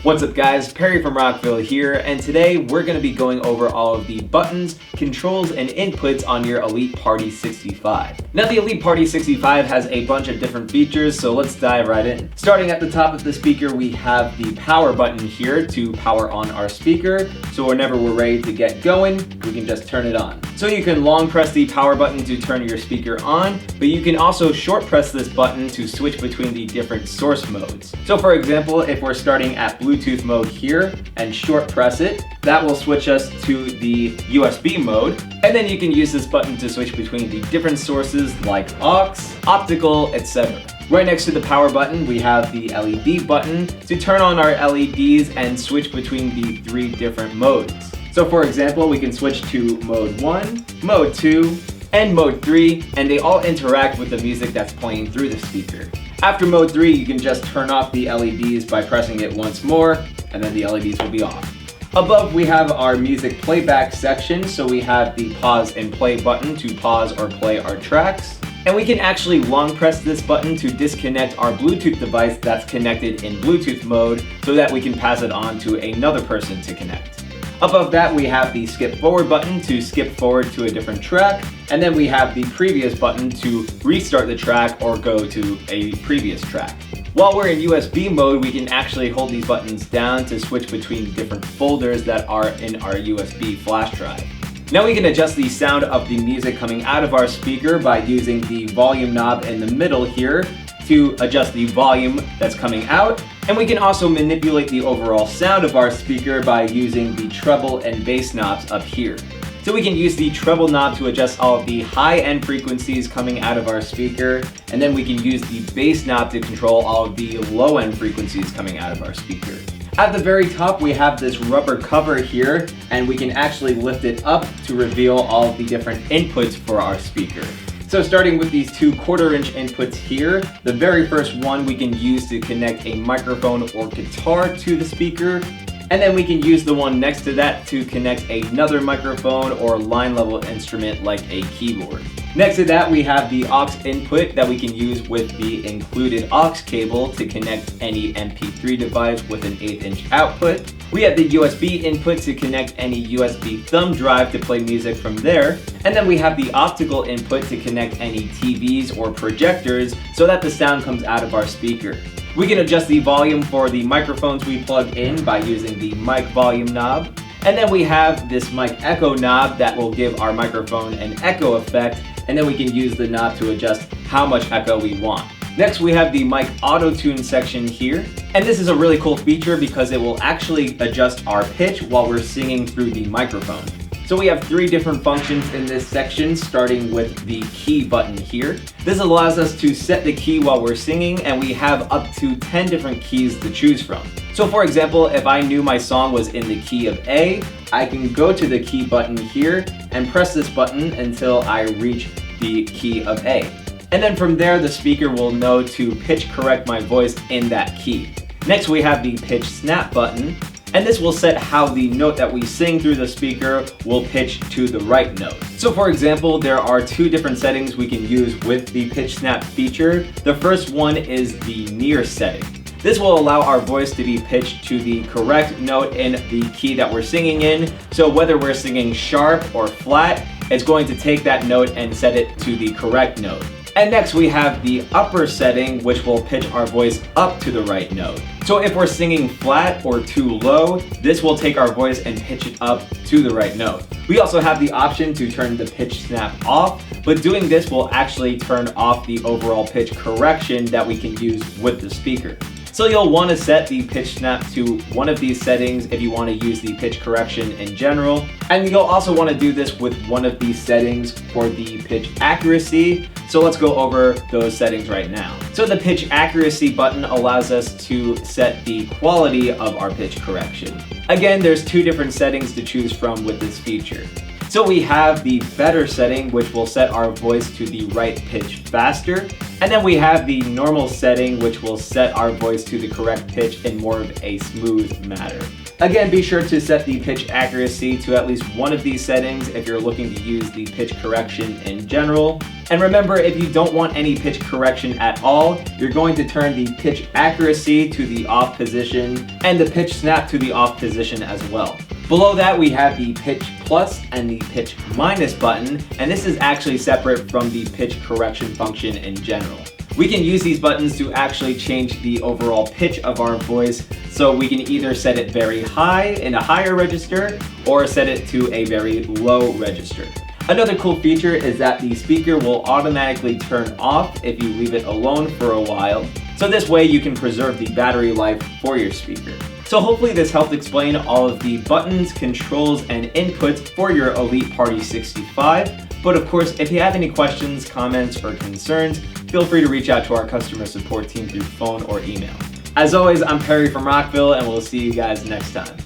What's up guys, Perry from Rockville here, and today we're going to be going over all of the buttons, controls, and inputs on your Elite Party 65. Now the Elite Party 65 has a bunch of different features, so let's dive right in. Starting at the top of the speaker, we have the power button here to power on our speaker, so whenever we're ready to get going, we can just turn it on. So you can long press the power button to turn your speaker on, but you can also short press this button to switch between the different source modes. So for example, if we're starting at Bluetooth mode here and short press it, that will switch us to the USB mode, and then you can use this button to switch between the different sources like aux, optical, etc. Right next to the power button, we have the LED button to turn on our LEDs and switch between the three different modes. So for example, we can switch to mode 1, mode 2, and mode 3, and they all interact with the music that's playing through the speaker. After mode 3, you can just turn off the LEDs by pressing it once more, and then the LEDs will be off. Above, we have our music playback section, so we have the pause and play button to pause or play our tracks. And we can actually long press this button to disconnect our Bluetooth device that's connected in Bluetooth mode so that we can pass it on to another person to connect. Above that, we have the skip forward button to skip forward to a different track, and then we have the previous button to restart the track or go to a previous track. While we're in USB mode, we can actually hold these buttons down to switch between different folders that are in our USB flash drive. Now we can adjust the sound of the music coming out of our speaker by using the volume knob in the middle here to adjust the volume that's coming out. And we can also manipulate the overall sound of our speaker by using the treble and bass knobs up here. So we can use the treble knob to adjust all of the high-end frequencies coming out of our speaker, and then we can use the bass knob to control all of the low-end frequencies coming out of our speaker. At the very top, we have this rubber cover here, and we can actually lift it up to reveal all of the different inputs for our speaker. So starting with these two 1/4-inch inputs here, the very first one we can use to connect a microphone or guitar to the speaker, and then we can use the one next to that to connect another microphone or line level instrument like a keyboard. Next to that, we have the aux input that we can use with the included aux cable to connect any MP3 device with an 8-inch output. We have the USB input to connect any USB thumb drive to play music from there. And then we have the optical input to connect any TVs or projectors so that the sound comes out of our speaker. We can adjust the volume for the microphones we plug in by using the mic volume knob. And then we have this mic echo knob that will give our microphone an echo effect, and then we can use the knob to adjust how much echo we want. Next, we have the mic auto tune section here, and this is a really cool feature because it will actually adjust our pitch while we're singing through the microphone. So we have 3 different functions in this section, starting with the key button here. This allows us to set the key while we're singing, and we have up to 10 different keys to choose from. So for example, if I knew my song was in the key of A, I can go to the key button here and press this button until I reach the key of A. And then from there, the speaker will know to pitch correct my voice in that key. Next, we have the pitch snap button, and this will set how the note that we sing through the speaker will pitch to the right note. So for example, there are 2 different settings we can use with the pitch snap feature. The first one is the near setting. This will allow our voice to be pitched to the correct note in the key that we're singing in. So whether we're singing sharp or flat, it's going to take that note and set it to the correct note. And next we have the upper setting, which will pitch our voice up to the right note. So if we're singing flat or too low, this will take our voice and pitch it up to the right note. We also have the option to turn the pitch snap off, but doing this will actually turn off the overall pitch correction that we can use with the speaker. So you'll want to set the pitch snap to one of these settings if you want to use the pitch correction in general. And you'll also want to do this with one of these settings for the pitch accuracy. So let's go over those settings right now. So the pitch accuracy button allows us to set the quality of our pitch correction. Again, there's 2 different settings to choose from with this feature. So we have the better setting, which will set our voice to the right pitch faster. And then we have the normal setting, which will set our voice to the correct pitch in more of a smooth manner. Again, be sure to set the pitch accuracy to at least one of these settings if you're looking to use the pitch correction in general. And remember, if you don't want any pitch correction at all, you're going to turn the pitch accuracy to the off position and the pitch snap to the off position as well. Below that, we have the pitch plus and the pitch minus button, and this is actually separate from the pitch correction function in general. We can use these buttons to actually change the overall pitch of our voice, so we can either set it very high in a higher register or set it to a very low register. Another cool feature is that the speaker will automatically turn off if you leave it alone for a while, so this way you can preserve the battery life for your speaker. So hopefully this helped explain all of the buttons, controls, and inputs for your Elite Party 65. But of course, if you have any questions, comments, or concerns, feel free to reach out to our customer support team through phone or email. As always, I'm Perry from Rockville, and we'll see you guys next time.